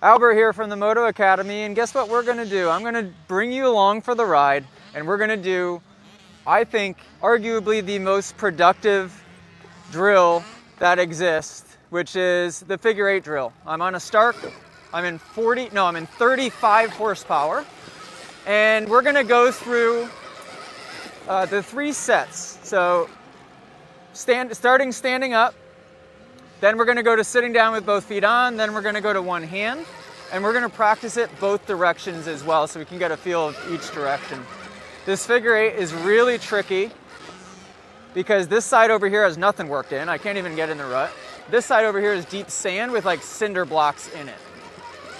Albert here from the Moto Academy, and guess what we're going to do? I'm going to bring you along for the ride, and we're going to do, I think, arguably the most productive drill that exists, which is the figure 8 drill. I'm on a Stark. I'm in 35 horsepower, and we're going to go through the 3 sets. So starting standing up, then we're going to go to sitting down with both feet on, then we're going to go to one hand, and we're going to practice it both directions as well so we can get a feel of each direction. This figure 8 is really tricky because this side over here has nothing worked in. I can't even get in the rut. This side over here is deep sand with like cinder blocks in it.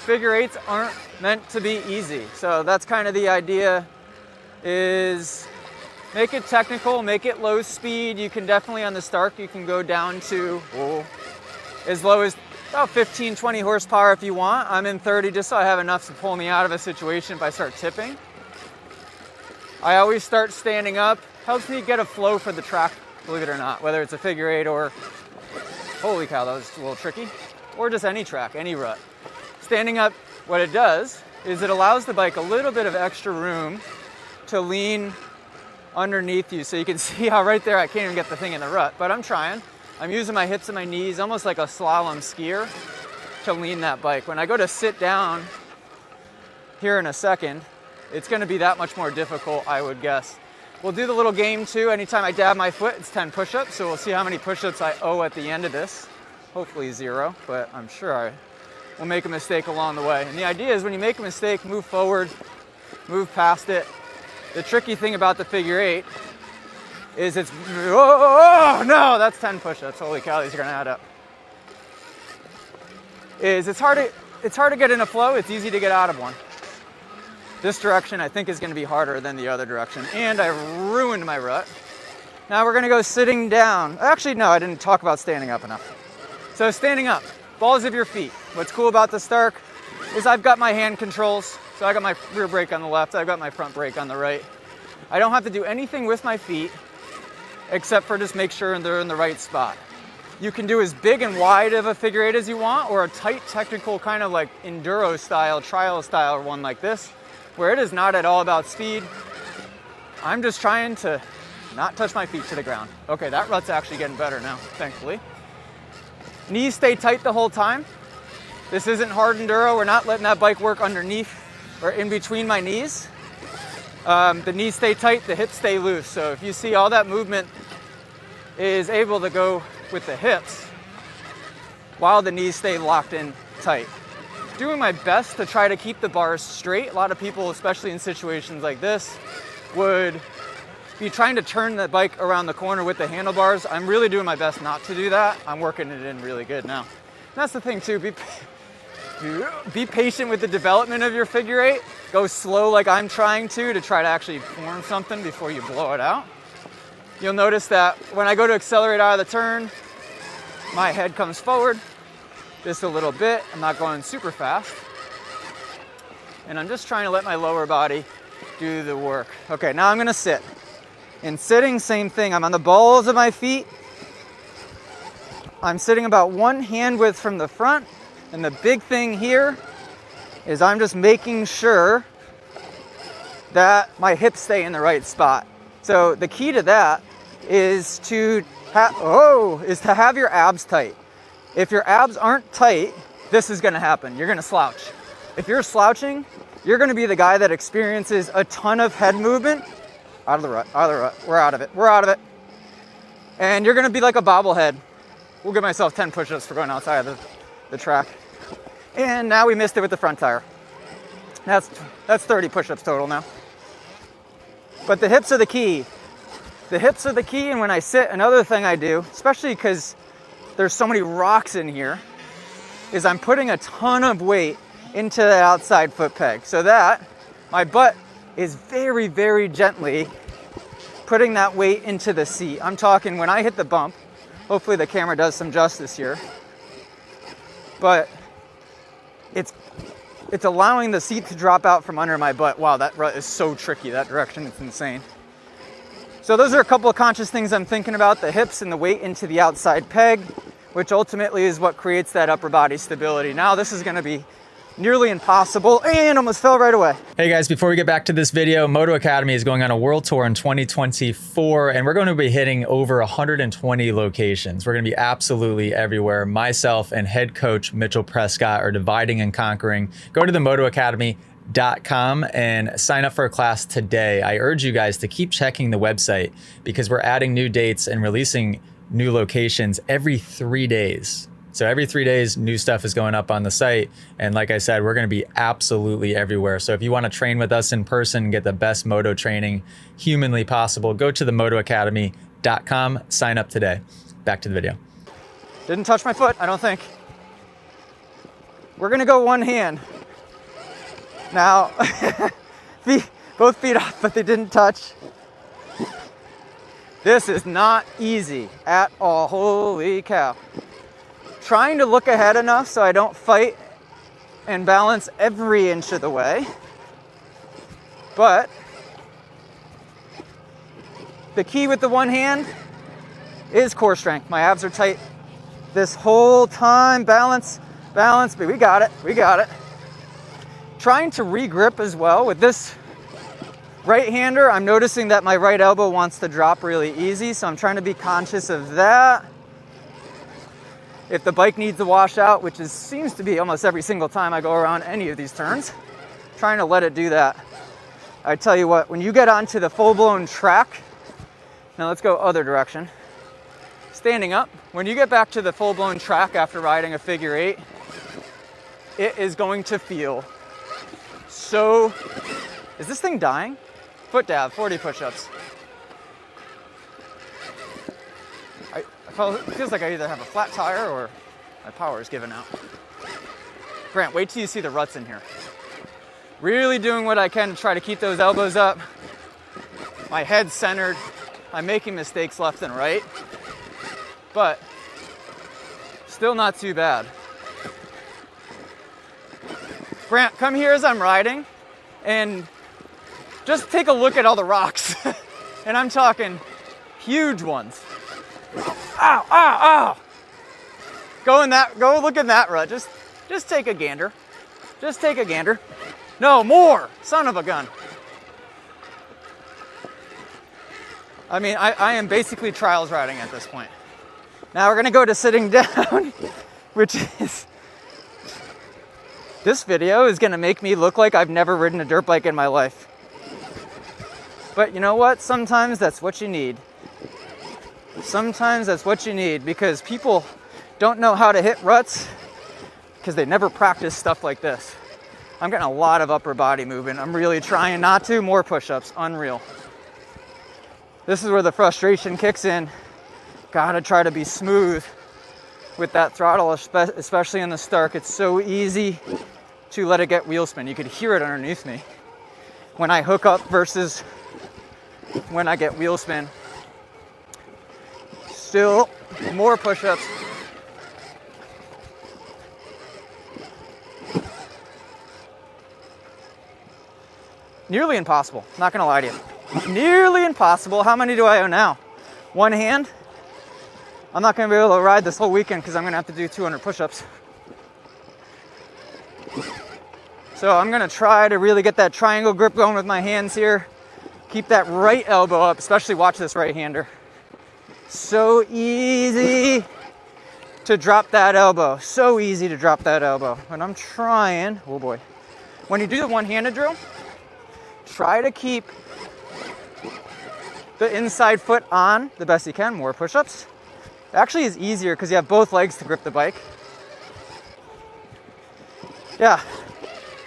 Figure 8s aren't meant to be easy. So that's kind of the idea, is make it technical, make it low speed. You can definitely, on the Stark, you can go down to as low as about 15, 20 horsepower if you want. I'm in 30 just so I have enough to pull me out of a situation if I start tipping. I always start standing up. Helps me get a flow for the track, believe it or not, whether it's a figure 8 or, holy cow, that was a little tricky, or just any track, any rut. Standing up, what it does is it allows the bike a little bit of extra room to lean underneath you. So you can see how right there I can't even get the thing in the rut, but I'm trying. I'm using my hips and my knees almost like a slalom skier to lean that bike. When I go to sit down here in a second, it's going to be that much more difficult, I would guess. We'll do the little game too. Anytime I dab my foot, it's 10 push-ups. So we'll see how many push-ups I owe at the end of this. Hopefully 0, but I'm sure I will make a mistake along the way. And the idea is when you make a mistake, move forward, move past it. The tricky thing about the figure 8 is it's, oh no, that's 10 push-ups. Holy cow, these are gonna add up. It's hard to get in a flow. It's easy to get out of one. This direction I think is gonna be harder than the other direction. And I ruined my rut. Now we're gonna go sitting down. Actually, no, I didn't talk about standing up enough. So standing up, balls of your feet. What's cool about the Stark is I've got my hand controls. So I got my rear brake on the left, I've got my front brake on the right. I don't have to do anything with my feet except for just make sure they're in the right spot. You can do as big and wide of a figure 8 as you want, or a tight technical kind of like enduro style, trial style one like this, where it is not at all about speed. I'm just trying to not touch my feet to the ground. Okay, that rut's actually getting better now, thankfully. Knees stay tight the whole time. This isn't hard enduro. We're not letting that bike work underneath or in between my knees. The knees stay tight, the hips stay loose. So if you see all that movement is able to go with the hips while the knees stay locked in tight. Doing my best to try to keep the bars straight. A lot of people, especially in situations like this, would be trying to turn the bike around the corner with the handlebars. I'm really doing my best not to do that. I'm working it in really good now. And that's the thing too, be patient with the development of your figure 8. Go slow like I'm trying to try to actually form something before you blow it out. You'll notice that when I go to accelerate out of the turn, my head comes forward just a little bit. I'm not going super fast. And I'm just trying to let my lower body do the work. Okay, now I'm gonna sit. In sitting, same thing. I'm on the balls of my feet. I'm sitting about one hand width from the front. And the big thing here is I'm just making sure that my hips stay in the right spot. So the key to that is to have your abs tight. If your abs aren't tight, this is gonna happen. You're gonna slouch. If you're slouching, you're gonna be the guy that experiences a ton of head movement. Out of the rut, we're out of it. And you're gonna be like a bobblehead. We'll give myself 10 push-ups for going outside of the track. And now we missed it with the front tire. That's 30 push-ups total now. But the hips are the key. The hips are the key, and when I sit, another thing I do, especially because there's so many rocks in here, is I'm putting a ton of weight into the outside foot peg so that my butt is very, very gently putting that weight into the seat. I'm talking when I hit the bump, hopefully the camera does some justice here, but it's allowing the seat to drop out from under my butt. Wow, that rut is so tricky, that direction, it's insane. So those are a couple of conscious things I'm thinking about, the hips and the weight into the outside peg, which ultimately is what creates that upper body stability. Now this is gonna be nearly impossible, and almost fell right away. Hey guys, before we get back to this video, Moto Academy is going on a world tour in 2024, and we're going to be hitting over 120 locations. We're going to be absolutely everywhere. Myself and head coach Mitchell Prescott are dividing and conquering. Go to the motoacademy.com and sign up for a class today. I urge you guys to keep checking the website because we're adding new dates and releasing new locations every 3 days. So every 3 days, new stuff is going up on the site. And like I said, we're going to be absolutely everywhere. So if you want to train with us in person and get the best moto training humanly possible, go to the motoacademy.com, sign up today. Back to the video. Didn't touch my foot, I don't think. We're going to go one hand. Now, both feet off, but they didn't touch. This is not easy at all. Holy cow. Trying to look ahead enough so I don't fight and balance every inch of the way. But the key with the one hand is core strength. My abs are tight this whole time. Balance, but we got it. Trying to re-grip as well with this right-hander. I'm noticing that my right elbow wants to drop really easy, so I'm trying to be conscious of that. If the bike needs to wash out, which seems to be almost every single time I go around any of these turns, trying to let it do that. I tell you what, when you get onto the full-blown track, now let's go other direction. Standing up, when you get back to the full-blown track after riding a figure eight, it is going to feel so... Is this thing dying? Foot dab, 40 push-ups. It feels like I either have a flat tire or my power is giving out. Grant, wait till you see the ruts in here. Really doing what I can to try to keep those elbows up. My head's centered. I'm making mistakes left and right, but still not too bad. Grant, come here as I'm riding and just take a look at all the rocks. And I'm talking huge ones. Ow, ow, ow. Go look in that rut. Just take a gander. Just take a gander. No, more, son of a gun. I mean, I am basically trials riding at this point. Now we're gonna go to sitting down, which is, this video is gonna make me look like I've never ridden a dirt bike in my life. But you know what? Sometimes that's what you need. Sometimes that's what you need because people don't know how to hit ruts because they never practice stuff like this. I'm getting a lot of upper body movement. I'm really trying not to. More push-ups, unreal. This is where the frustration kicks in. Gotta try to be smooth with that throttle, especially in the start. It's so easy to let it get wheel spin. You could hear it underneath me when I hook up versus when I get wheel spin. Still more push-ups. Nearly impossible, not gonna lie to you. Nearly impossible. How many do I owe now? One hand? I'm not gonna be able to ride this whole weekend because I'm gonna have to do 200 push-ups. So I'm gonna try to really get that triangle grip going with my hands here. Keep that right elbow up, especially watch this right-hander. So easy to drop that elbow. So easy to drop that elbow. And I'm trying, oh boy. When you do the one-handed drill, try to keep the inside foot on the best you can. More push-ups. It actually is easier because you have both legs to grip the bike. Yeah,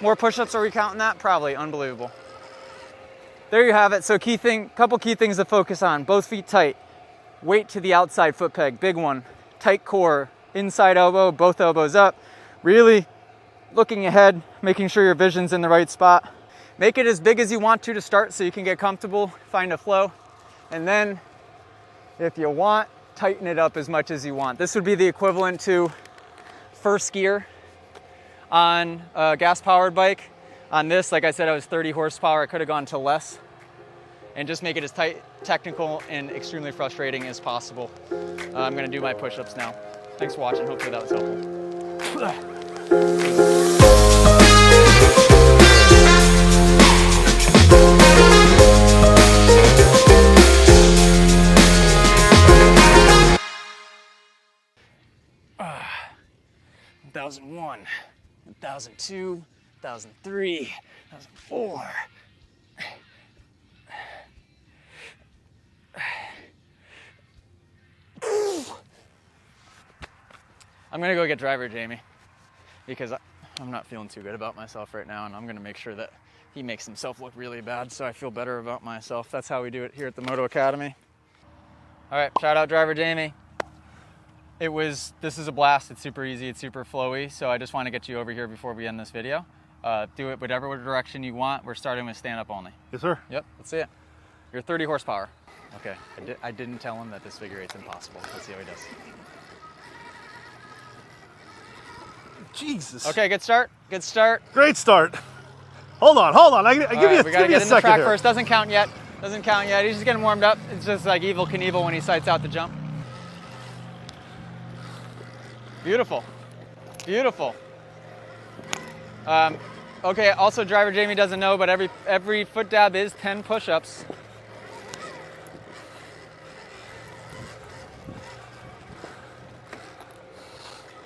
more push-ups, are we counting that? Probably, unbelievable. There you have it. So couple key things to focus on. Both feet tight. Weight to the outside foot peg, big one. Tight core, inside elbow, both elbows up. Really looking ahead, making sure your vision's in the right spot. Make it as big as you want to start so you can get comfortable, find a flow. And then, if you want, tighten it up as much as you want. This would be the equivalent to first gear on a gas-powered bike. On this, like I said, I was 30 horsepower. I could have gone to less. And just make it as tight, technical, and extremely frustrating as possible. I'm gonna do my push-ups now. Thanks for watching, hopefully that was helpful. 1001, 1002, 1003, 1004. I'm gonna go get driver Jamie because I'm not feeling too good about myself right now, and I'm gonna make sure that he makes himself look really bad so I feel better about myself. That's how we do it here at the Moto Academy. All right, shout out driver Jamie. This is a blast. It's super easy, it's super flowy, so I just want to get you over here before we end this video. Do it whatever direction you want. We're starting with stand up only. Yes, sir. Yep, let's see it. You're 30 horsepower. Okay, I didn't tell him that this figure eight's impossible. Let's see how he does. Jesus. Okay, good start. Good start. Great start. Hold on. I give you We gotta get in the track here. first. Doesn't count yet. Doesn't count yet. He's just getting warmed up. It's just like Evel Knievel when he sights out the jump. Beautiful. Beautiful. Okay, also driver Jamie doesn't know, but every foot dab is 10 push-ups.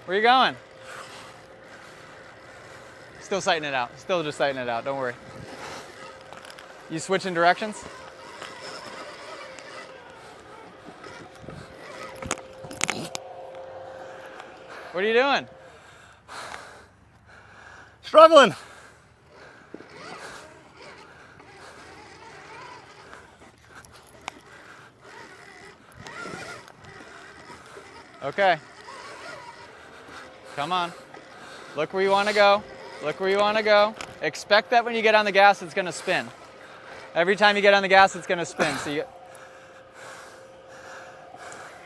Where you going? Still sighting it out. Still just sighting it out. Don't worry. You switching directions? What are you doing? Struggling. Okay. Come on. Look where you want to go. Look where you want to go. Expect that when you get on the gas, it's going to spin. Every time you get on the gas, it's going to spin.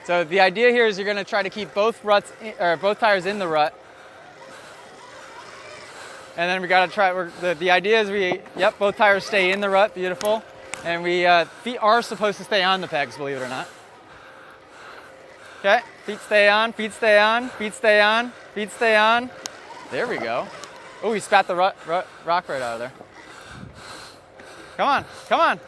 So the idea here is you're going to try to keep both tires in the rut. And then we got to try, the idea is both tires stay in the rut, beautiful. And feet are supposed to stay on the pegs, believe it or not. Okay, feet stay on, feet stay on, feet stay on, feet stay on. There we go. Oh, he spat the rock right out of there. Come on, come on.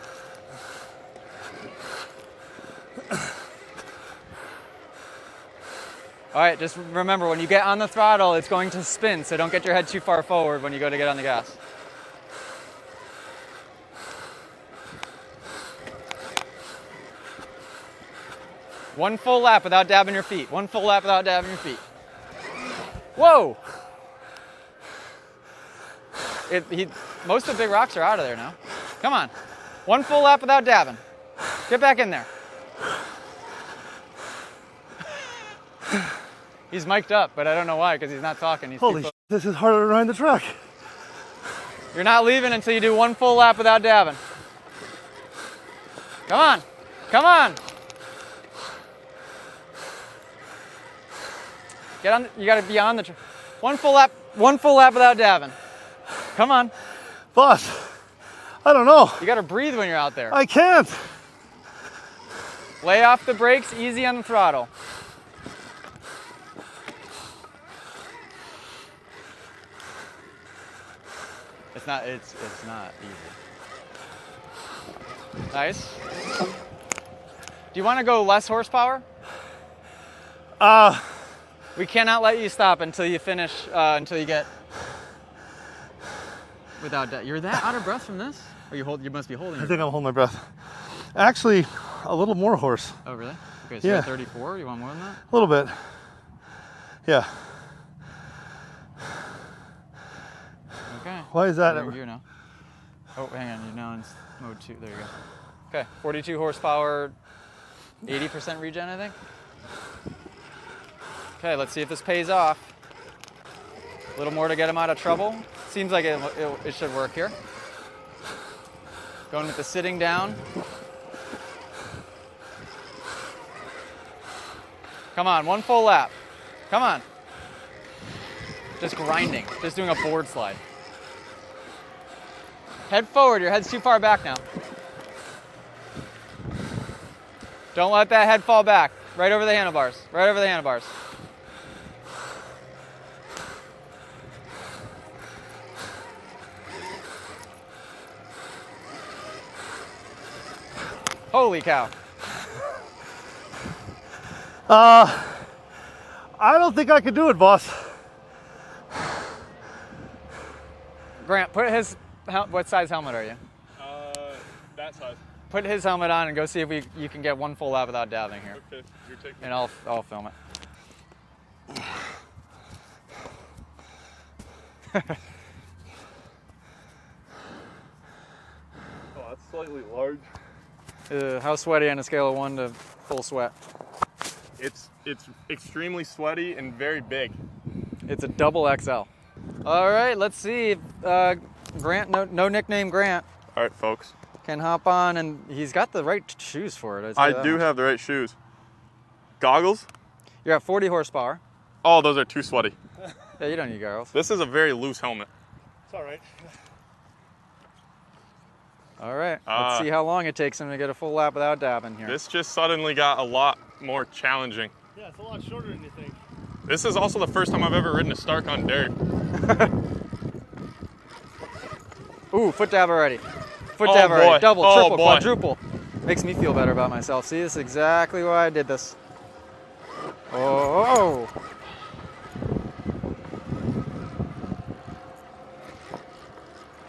All right, just remember, when you get on the throttle, it's going to spin, so don't get your head too far forward when you go to get on the gas. One full lap without dabbing your feet. One full lap without dabbing your feet. Whoa! Most of the big rocks are out of there now. Come on. One full lap without dabbing. Get back in there. He's mic'd up, but I don't know why, because he's not talking. Holy shit, this is harder to ride the track. You're not leaving until you do one full lap without dabbing. Come on. Come on. Get on. You got to be on the track. One full lap without dabbing. Come on. Boss, I don't know. You got to breathe when you're out there. I can't. Lay off the brakes, easy on the throttle. It's not easy. Nice. Do you want to go less horsepower? We cannot let you stop until you finish, until you get without that. You're that out of breath from this? Or you must be holding I think I'm holding my breath. Actually, a little more horse. Oh, really? Okay, so yeah. you're 34. You want more than that? A little bit. Yeah. Okay. Why is that? You're now. Oh, hang on. You're now in mode 2. There you go. Okay, 42 horsepower, 80% regen, I think. Okay, let's see if this pays off. A little more to get him out of trouble. Seems like it should work here. Going with the sitting down. Come on, one full lap. Come on. Just grinding, just doing a board slide. Head forward, your head's too far back now. Don't let that head fall back. Right over the handlebars, right over the handlebars. Holy cow. I don't think I could do it, boss. Grant, put his, what size helmet are you? That size. Put his helmet on and go see if you can get one full lap without dabbing here. Okay, you're taking. And I'll film it. Oh, that's slightly large. How sweaty on a scale of 1 to full sweat? It's extremely sweaty and very big. It's a double XL. All right, let's see if Grant, no nickname Grant, All right, folks. can hop on, and he's got the right shoes for it. I do have the right shoes. Goggles? You're at 40 horsepower. Oh, those are too sweaty. Yeah, you don't need goggles. This is a very loose helmet. It's all right. All right, let's see how long it takes him to get a full lap without dabbing here. This just suddenly got a lot more challenging. Yeah, it's a lot shorter than you think. This is also the first time I've ever ridden a Stark on dirt. Ooh, foot dab already. Foot Oh, dab boy. already. Double, Oh, triple, boy. quadruple. Makes me feel better about myself. See, this is exactly why I did this. Oh.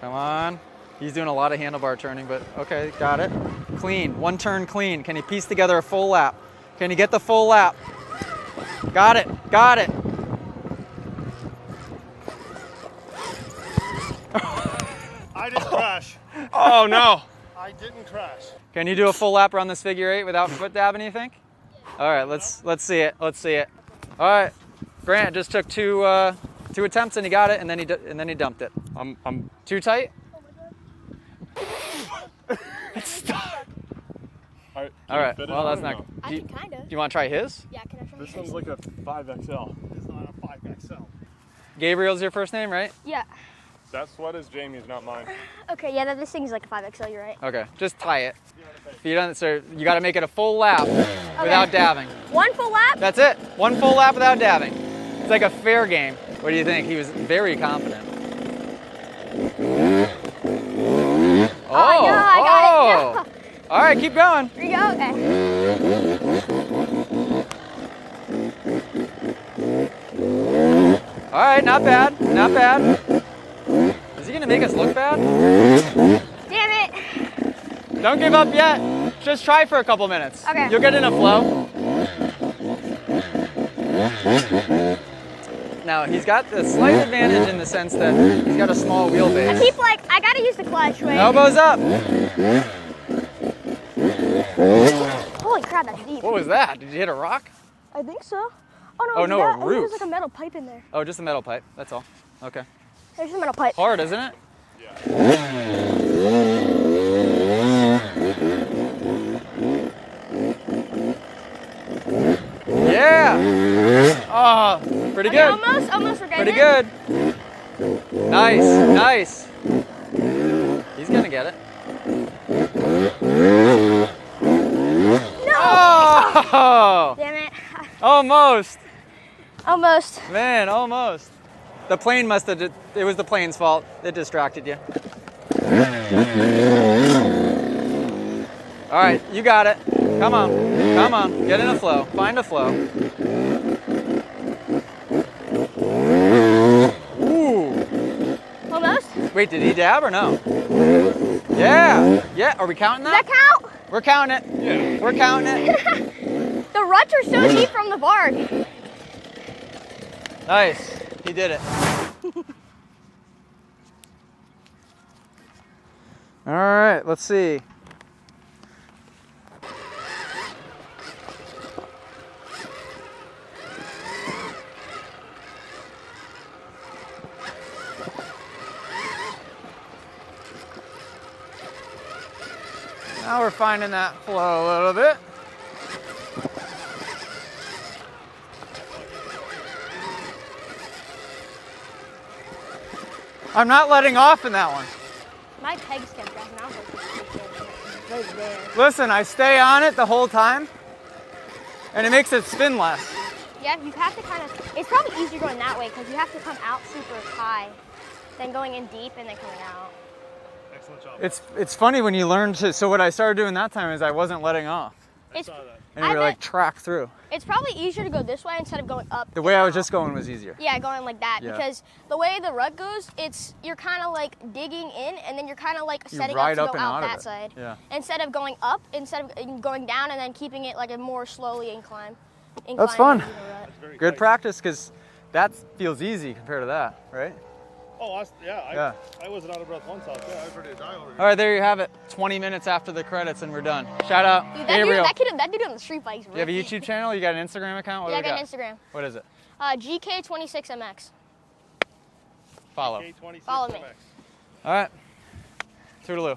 Come on. He's doing a lot of handlebar turning, but okay, got it. Clean, one turn clean. Can he piece together a full lap? Can he get the full lap? Got it, got it. I didn't crash. Oh, no. I didn't crash. Can you do a full lap around this figure 8 without foot dabbing, you think? All right, let's see it. Let's see it. All right, Grant just took two attempts and he got it, and then he dumped it. I'm Too tight? All right. All right. Fit it Well, on that's or not. no? I Do can kind of. you want to try his? Yeah, can I try This yours? one's like a 5XL. It's not a 5XL. Gabriel's your first name, right? Yeah. That sweat is Jamie's, not mine. Okay, yeah, this thing's like a 5XL, you're right. Okay, just tie it. If you don't, so you got to make it a full lap without dabbing. One full lap? That's it. One full lap without dabbing. It's like a fair game. What do you think? He was very confident. Oh, no, I got it. All right, keep going. Here you go, okay. All right, not bad, not bad. Is he gonna make us look bad? Damn it. Don't give up yet. Just try for a couple minutes. Okay. You'll get in a flow. Now, he's got the slight advantage in the sense that he's got a small wheelbase. I gotta use the clutch, wait. Elbows up. Holy crap, that's deep. What was that? Did you hit a rock? I think so. Oh no, Oh, it's no, that. a I think roof. there's like a metal pipe in there. Oh, just a metal pipe. That's all. Okay. There's just a metal pipe. Hard, isn't it? Yeah. Oh, pretty Okay, good. almost, we're getting Pretty it. good. Nice, nice. He's gonna get it. No! Oh! Damn it. Almost. Almost. Man, almost. The plane must have, it was the plane's fault. It distracted you. All right, you got it. Come on, come on. Get in a flow. Find a flow. Ooh. Almost? Wait, did he dab or no? Yeah. Yeah, are we counting Does that? that count? We're counting it. Yeah. We're counting it. The ruts are so deep from the bark. Nice. He did it. All right, let's see. Now we're finding that flow a little bit. I'm not letting off in that one. My pegs kept dropping out. Right there. Listen, I stay on it the whole time, and it makes it spin less. Yeah, you have to kind of, it's probably easier going that way because you have to come out super high than going in deep and then coming out. Excellent job. It's funny when you learn to, so what I started doing that time is I wasn't letting off. It's, saw that. and we I were like bet- track through. it's probably easier to go this way instead of going up. The way I was and just going was easier. Yeah, going like that Yeah. because the way the rut goes, you're kind of like digging in and then you're kind of like You setting ride up up to go and out out of that it. side. Yeah. Instead of going up, instead of going down and then keeping it like a more slowly incline. That's fun. into the rut. Very Good tight. practice because that feels easy compared to that, right? Oh, Yeah. I wasn't out of breath once out there. I was ready to die over All right, there you have it. 20 minutes after the credits and we're done. Shout out Dude, Gabriel. that dude on the street bikes. You have a YouTube channel? You got an Instagram account? What Yeah, I do we got an Instagram. What is it? GK26MX. Follow. K26 Follow me. MX. All right. Toodaloo.